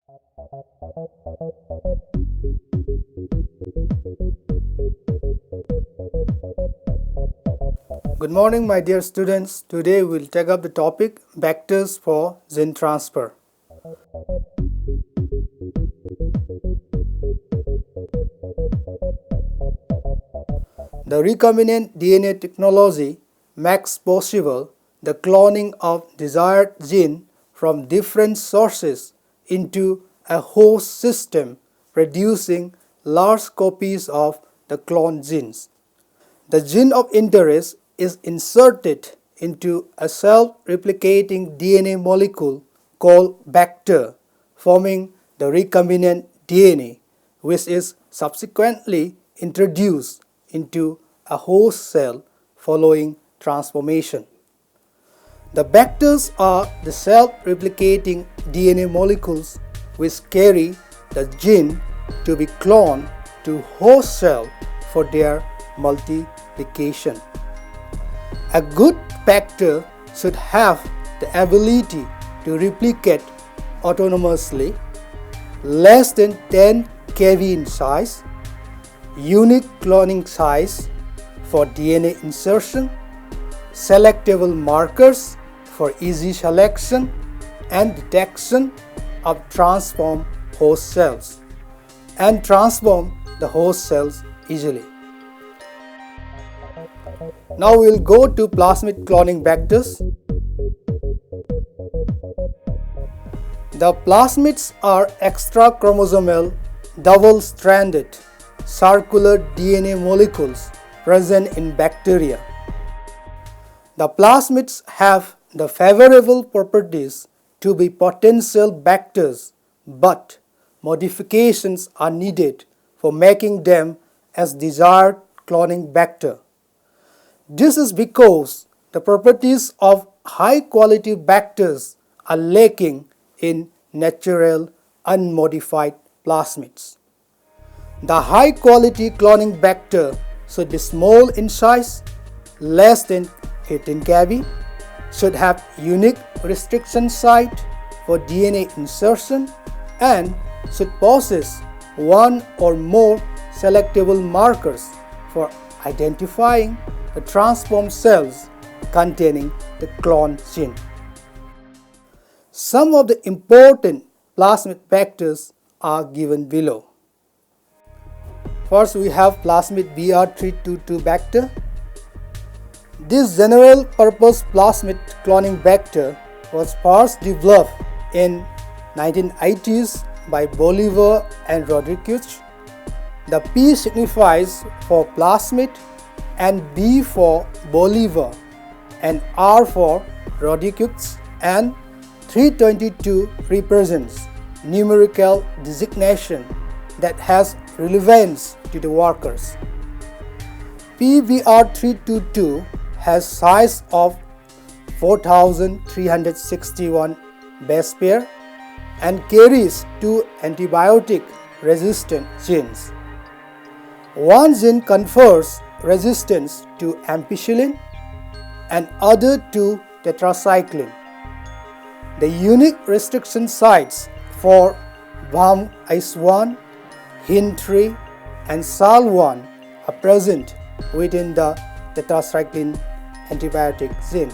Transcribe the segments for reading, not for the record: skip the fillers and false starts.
Good morning, my dear students. Today we'll take up the topic vectors for gene transfer. The recombinant DNA technology makes possible the cloning of desired gene from different sources into a host system, producing large copies of the cloned genes. The gene of interest is inserted into a self-replicating DNA molecule called vector, forming the recombinant DNA, which is subsequently introduced into a host cell following transformation. The vectors are the self-replicating DNA molecules which carry the gene to be cloned to host cell for their multiplication. A good vector should have the ability to replicate autonomously, less than 10 kb in size, unique cloning size for DNA insertion, selectable markers for easy selection and detection of transformed host cells, and transform the host cells easily. Now we will go to plasmid cloning vectors. The plasmids are extrachromosomal, double-stranded, circular DNA molecules present in bacteria. The plasmids have the favorable properties to be potential vectors, but modifications are needed for making them as desired cloning vector. This is because the properties of high-quality vectors are lacking in natural unmodified plasmids. The high-quality cloning vector should be small in size, less than 15 kb, should have unique restriction site for DNA insertion, and should possess one or more selectable markers for identifying the transformed cells containing the cloned gene. Some of the important plasmid vectors are given below. First, we have plasmid BR322 vector. This general purpose plasmid cloning vector was first developed in 1980s by Bolivar and Rodriguez. The P signifies for plasmid, and B for Bolivar, and R for Rodriguez, and 322 represents numerical designation that has relevance to the workers. PBR322 has size of 4361 base pair and carries two antibiotic resistant genes. One gene confers resistance to ampicillin and other to tetracycline. The unique restriction sites for BAM-ICE1, HIN3 and SAL1 are present within the tetracycline antibiotic gene.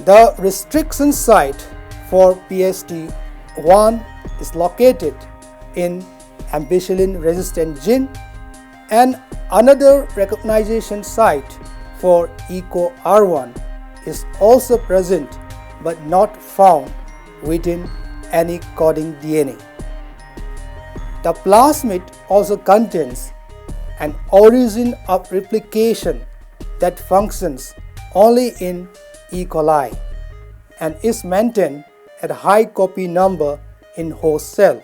The restriction site for PST1 is located in ampicillin resistant gene, and another recognition site for EcoR1 is also present but not found within any coding DNA. The plasmid also contains an origin of replication that functions only in E. coli and is maintained at a high copy number in host cell.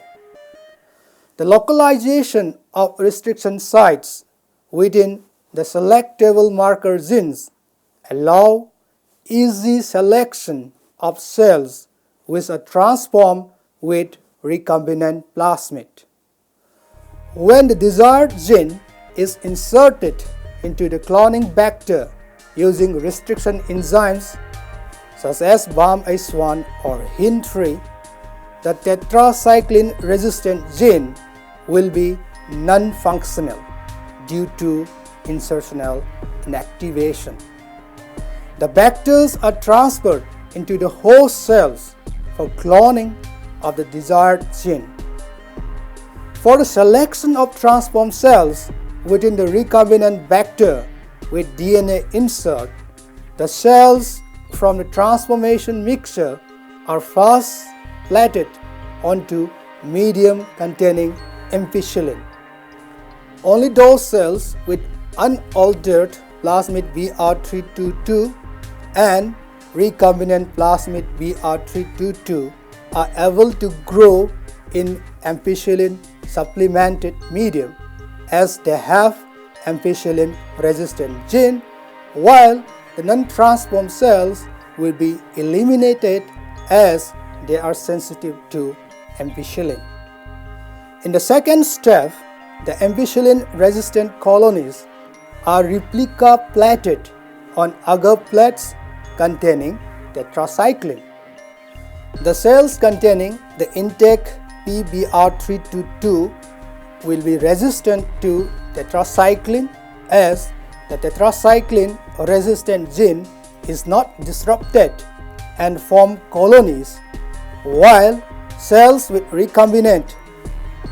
The localization of restriction sites within the selectable marker genes allow easy selection of cells which are transformed with recombinant plasmid. When the desired gene is inserted into the cloning vector using restriction enzymes such as BAM-ICE1 or HIN3, the tetracycline resistant gene will be non-functional due to insertional inactivation. The vectors are transferred into the host cells for cloning of the desired gene. For the selection of transformed cells within the recombinant vector with DNA insert, the cells from the transformation mixture are first plated onto medium containing ampicillin. Only those cells with unaltered plasmid BR322 and recombinant plasmid BR322 are able to grow in ampicillin supplemented medium as they have ampicillin resistant gene, while the non-transformed cells will be eliminated as they are sensitive to ampicillin. In the second step, the ampicillin-resistant colonies are replica plated on agar plates containing tetracycline. The cells containing the intake PBR322 will be resistant to tetracycline as the tetracycline-resistant gene is not disrupted and form colonies, while cells with recombinant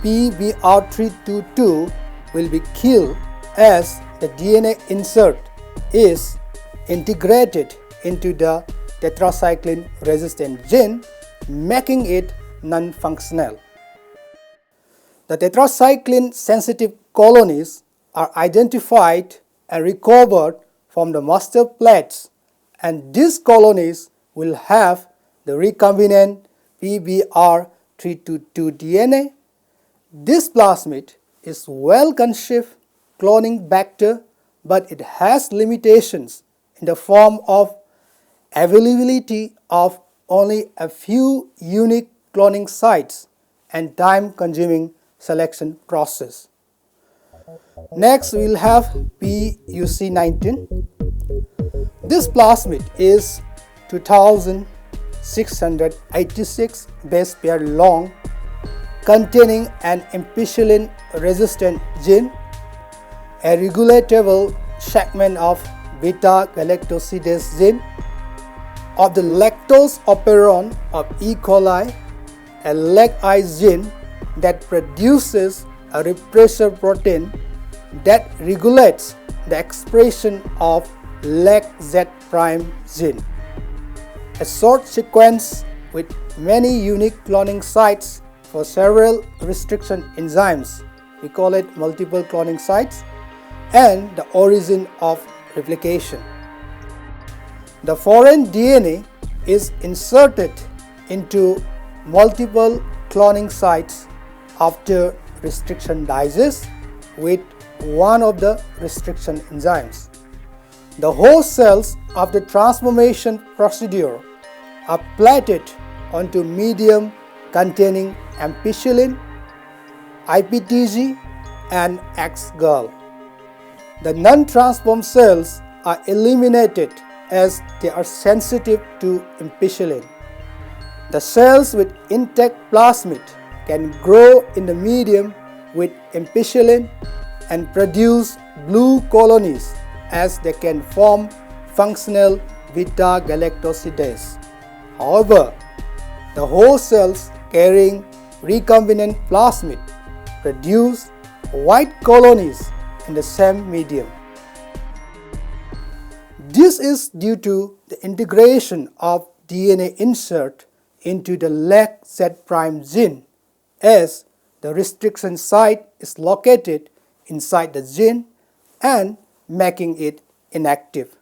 PBR322 will be killed as the DNA insert is integrated into the tetracycline resistant gene, making it non-functional. The tetracycline sensitive colonies are identified and recovered from the master plates, and these colonies will have the recombinant PBR322 DNA. This plasmid is well-conceived cloning vector, but it has limitations in the form of availability of only a few unique cloning sites and time-consuming selection process. Next, we will have PUC19. This plasmid is 2686 base pair long, containing an ampicillin-resistant gene, a regulatable segment of beta-galactosidase gene, of the lactose operon of E. coli, a LAC-I gene that produces a repressor protein that regulates the expression of LAC-Z prime gene. A short sequence with many unique cloning sites for several restriction enzymes, we call it multiple cloning sites, and the origin of replication. The foreign DNA is inserted into multiple cloning sites after restriction digest with one of the restriction enzymes. The host cells of the transformation procedure are plated onto medium containing ampicillin, IPTG, and X-GAL. The non-transformed cells are eliminated as they are sensitive to ampicillin. The cells with intact plasmid can grow in the medium with ampicillin and produce blue colonies as they can form functional beta-galactosidase. However, the host cells carrying recombinant plasmid produce white colonies in the same medium. This is due to the integration of DNA insert into the LAC-Z prime gene, as the restriction site is located inside the gene and making it inactive.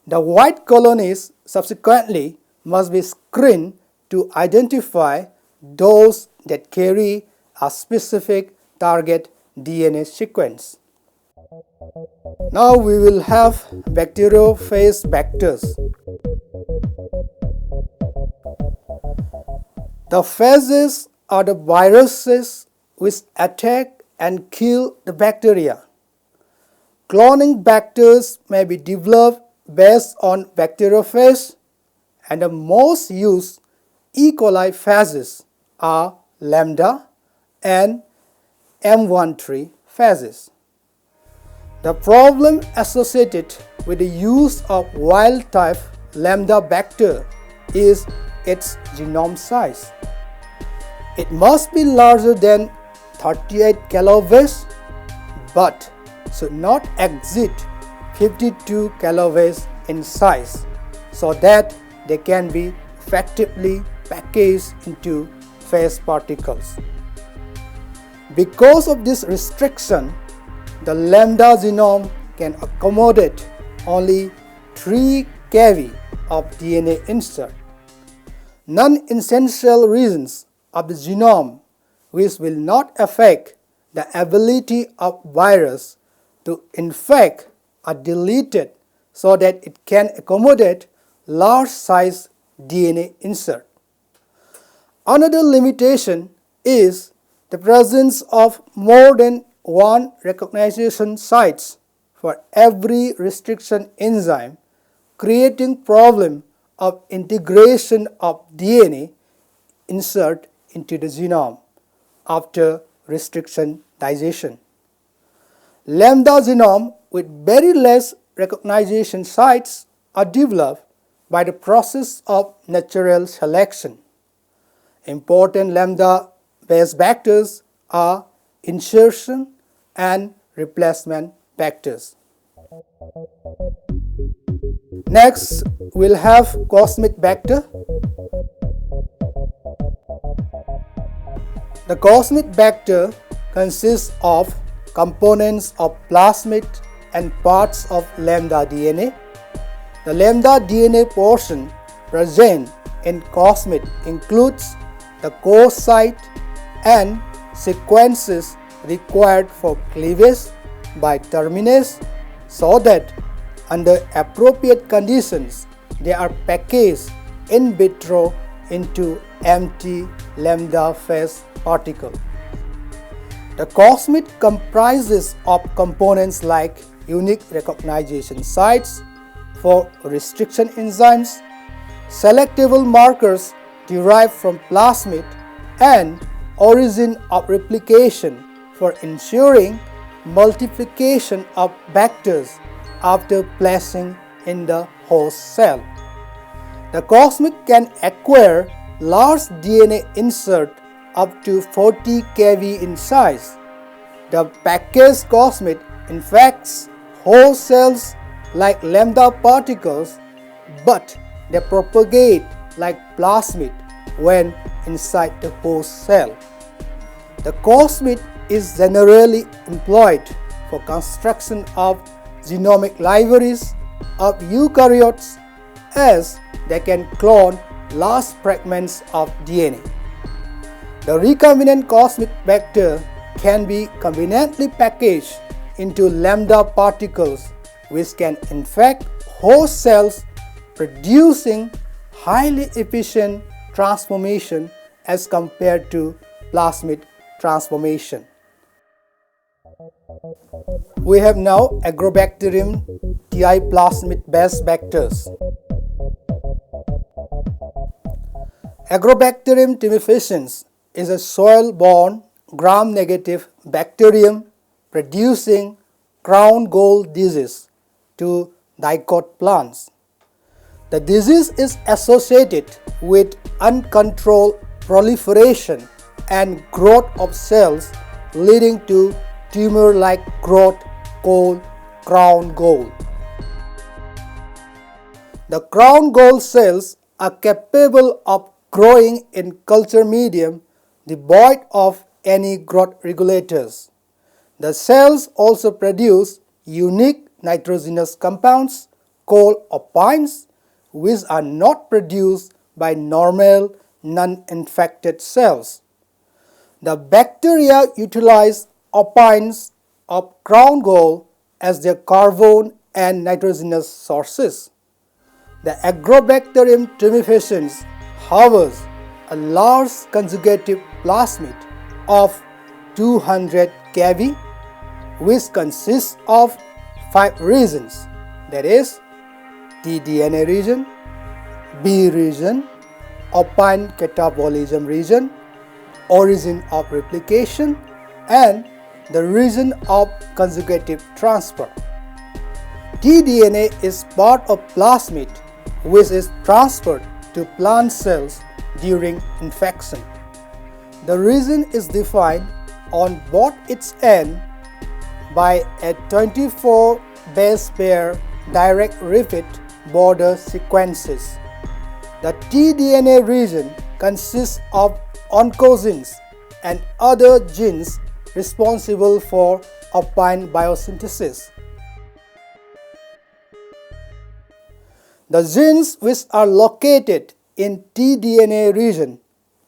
The white colonies subsequently must be screened to identify those that carry a specific target DNA sequence. Now we will have bacteriophage vectors. The phages are the viruses which attack and kill the bacteria. Cloning vectors may be developed based on bacteriophage, and the most used E. coli phages are lambda and M13 phases. The problem associated with the use of wild-type lambda vector is its genome size. It must be larger than 38 kilobase but should not exceed 52 kilobase in size so that they can be effectively packaged into phase particles. Because of this restriction, the lambda genome can accommodate only 3 kV of DNA insert. Non-essential regions of the genome which will not affect the ability of virus to infect are deleted so that it can accommodate large size DNA insert. Another limitation is the presence of more than one recognition sites for every restriction enzyme, creating problem of integration of DNA insert into the genome after restriction digestion. Lambda genome with very less recognition sites are developed by the process of natural selection. Important lambda-based vectors are insertion and replacement vectors. Next, we'll have cosmic vector. The cosmic vector consists of components of plasmid and parts of lambda DNA. The lambda DNA portion present in cosmid includes the core site and sequences required for cleavage by terminase so that under appropriate conditions they are packaged in vitro into empty lambda phase particle. The cosmid comprises of components like unique recognition sites for restriction enzymes, selectable markers derived from plasmid, and origin of replication for ensuring multiplication of vectors after placing in the host cell. The cosmid can acquire large DNA insert up to 40 kV in size. The packaged cosmid infects host cells like lambda particles, but they propagate like plasmid when inside the host cell. The cosmid is generally employed for construction of genomic libraries of eukaryotes as they can clone large fragments of DNA. The recombinant cosmic vector can be conveniently packaged into lambda particles which can infect host cells, producing highly efficient transformation as compared to plasmid transformation. We have now Agrobacterium TI plasmid-based vectors. Agrobacterium tumefaciens is a soil-borne gram-negative bacterium producing crown gall disease to dicot plants. The disease is associated with uncontrolled proliferation and growth of cells leading to tumor-like growth called crown gall. The crown gall cells are capable of growing in culture medium devoid of any growth regulators. The cells also produce unique nitrogenous compounds called opines, which are not produced by normal non-infected cells. The bacteria utilize opines of crown gall as their carbon and nitrogenous sources. The Agrobacterium tumefaciens harbors a large conjugative plasmid of 200 kV, which consists of 5 regions, that is, tDNA region, B region, opine catabolism region, origin of replication, and the region of conjugative transfer. tDNA is part of plasmid which is transferred to plant cells during infection. The region is defined on both its end by a 24 base pair direct repeat border sequences. The tDNA region consists of oncogenes and other genes responsible for opine biosynthesis. The genes which are located in tDNA region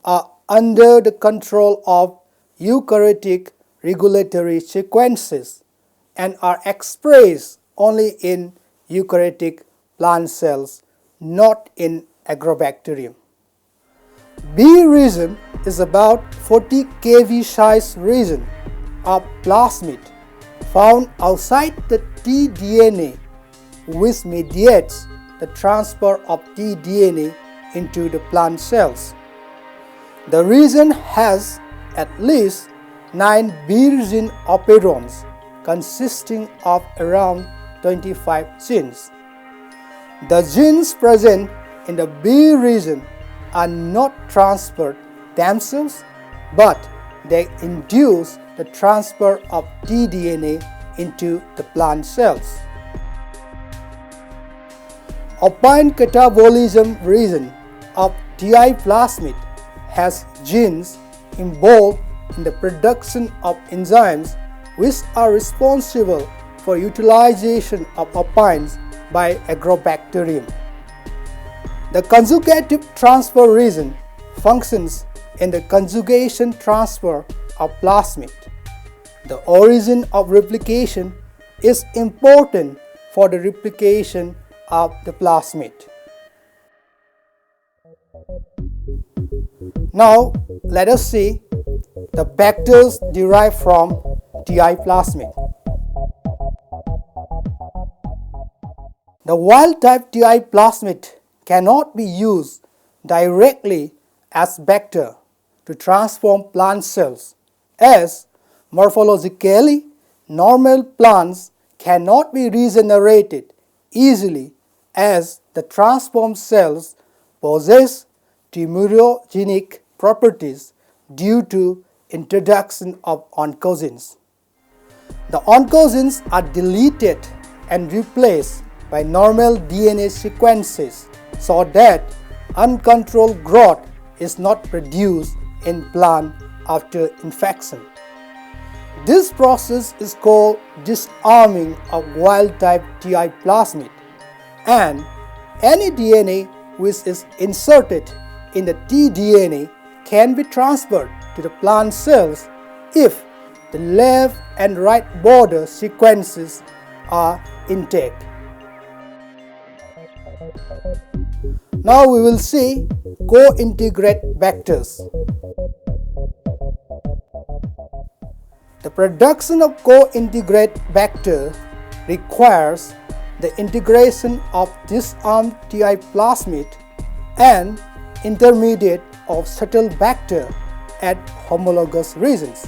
are under the control of eukaryotic regulatory sequences and are expressed only in eukaryotic plant cells, not in agrobacterium. B region is about 40 kV size region of plasmid found outside the tDNA, which mediates the transfer of tDNA into the plant cells. The region has at least 9 B region operons consisting of around 25 genes. The genes present in the B region are not transferred themselves, but they induce the transfer of tDNA into the plant cells. Opine catabolism region of Ti plasmid has genes involved in the production of enzymes which are responsible for utilization of opines by agrobacterium. The conjugative transfer region functions in the conjugation transfer of plasmid. The origin of replication is important for the replication of the plasmid. Now let us see the vectors derived from Ti plasmid. The wild-type Ti plasmid cannot be used directly as vector to transform plant cells, as morphologically normal plants cannot be regenerated easily, as the transformed cells possess tumorigenic properties due to introduction of oncogenes. The oncogenes are deleted and replaced by normal DNA sequences so that uncontrolled growth is not produced in plant after infection. This process is called disarming of wild-type Ti plasmid, and any DNA which is inserted in the tDNA can be transferred to the plant cells if the left and right border sequences are intact. Now we will see co-integrate vectors. The production of co-integrate vector requires the integration of disarmed Ti plasmid and intermediate of subtle vector at homologous regions.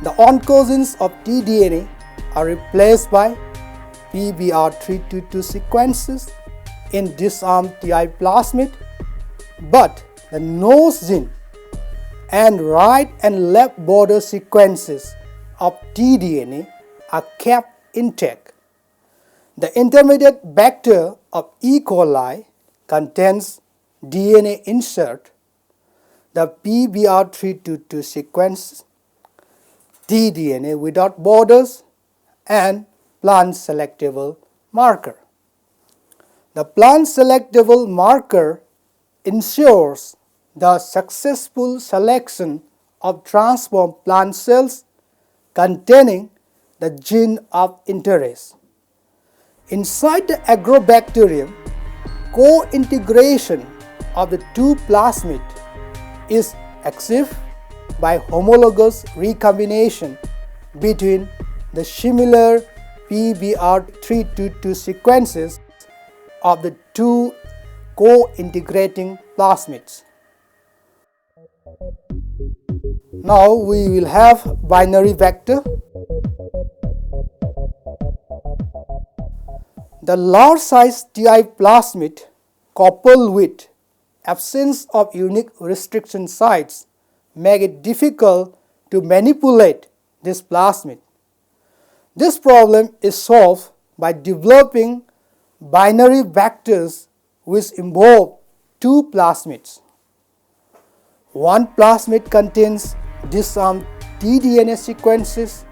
The oncogenes of tDNA are replaced by PBR322 sequences in disarmed Ti plasmid, but the nose gene and right and left border sequences of tDNA are kept intact. The intermediate vector of E. coli contains DNA insert, the PBR322 sequence, tDNA without borders, and plant selectable marker. The plant selectable marker ensures the successful selection of transformed plant cells containing the gene of interest. Inside the agrobacterium, co-integration of the two plasmid is achieved by homologous recombination between the similar PBR322 sequences of the two co-integrating plasmids. Now we will have binary vector. The large size Ti plasmid coupled with absence of unique restriction sites make it difficult to manipulate this plasmid. This problem is solved by developing binary vectors which involve two plasmids. One plasmid contains disarmed tDNA sequences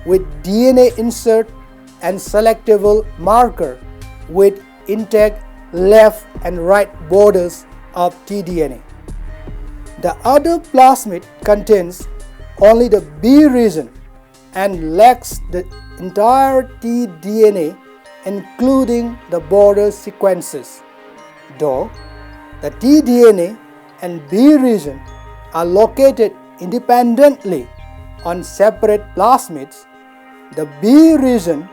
with DNA insert and selectable marker with intact left and right borders of tDNA. The other plasmid contains only the B region and lacks the entire tDNA including the border sequences. Though the tDNA and B region are located independently on separate plasmids, the B region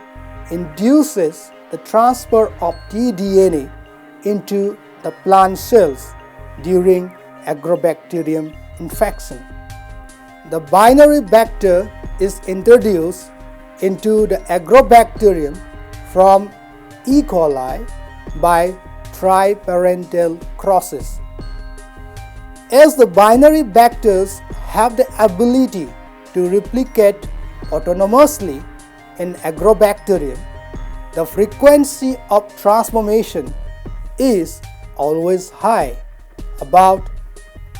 induces the transfer of tDNA into the plant cells during agrobacterium infection. The binary vector is introduced into the agrobacterium from E. coli by triparental crosses. As the binary vectors have the ability to replicate autonomously in agrobacterium, the frequency of transformation is always high, about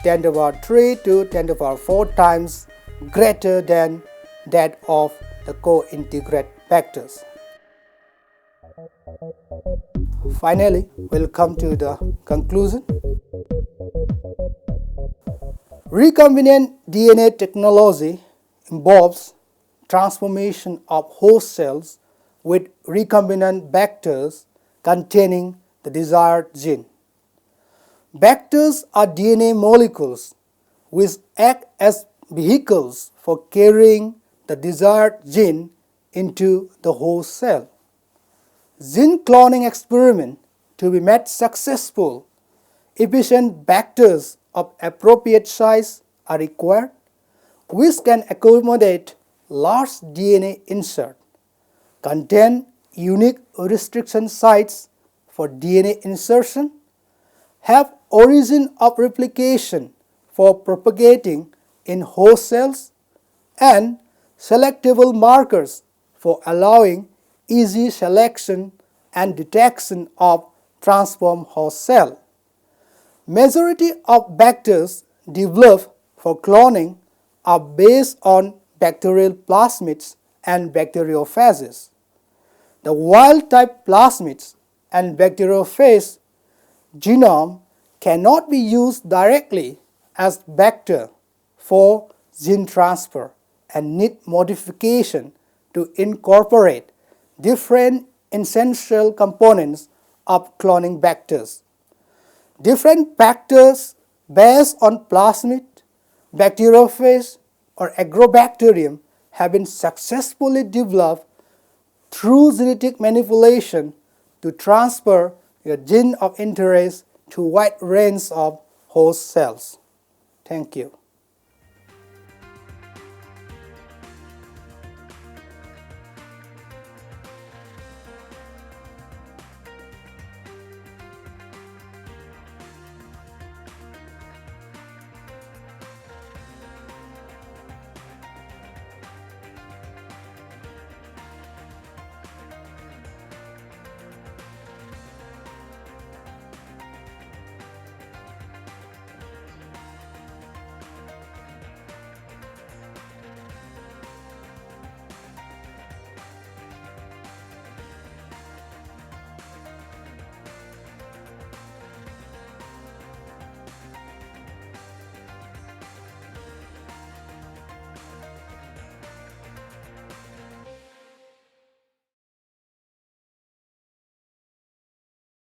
10 to the power 3 to 10 to the power 4 times greater than that of the co-integrate vectors. Finally, we'll come to the conclusion. Recombinant DNA technology involves transformation of host cells with recombinant vectors containing the desired gene. Vectors are DNA molecules which act as vehicles for carrying the desired gene into the host cell. Gene cloning experiment to be made successful, efficient vectors of appropriate size are required, which can accommodate large DNA insert, contain unique restriction sites for DNA insertion, have origin of replication for propagating in host cells, and selectable markers for allowing easy selection and detection of transformed host cell. Majority of vectors developed for cloning are based on bacterial plasmids and bacteriophages. The wild-type plasmids and bacteriophage genome cannot be used directly as vector for gene transfer and need modification to incorporate different essential components of cloning vectors. Different vectors based on plasmid, bacteriophage, or agrobacterium have been successfully developed through genetic manipulation to transfer your gene of interest to a wide range of host cells. Thank you.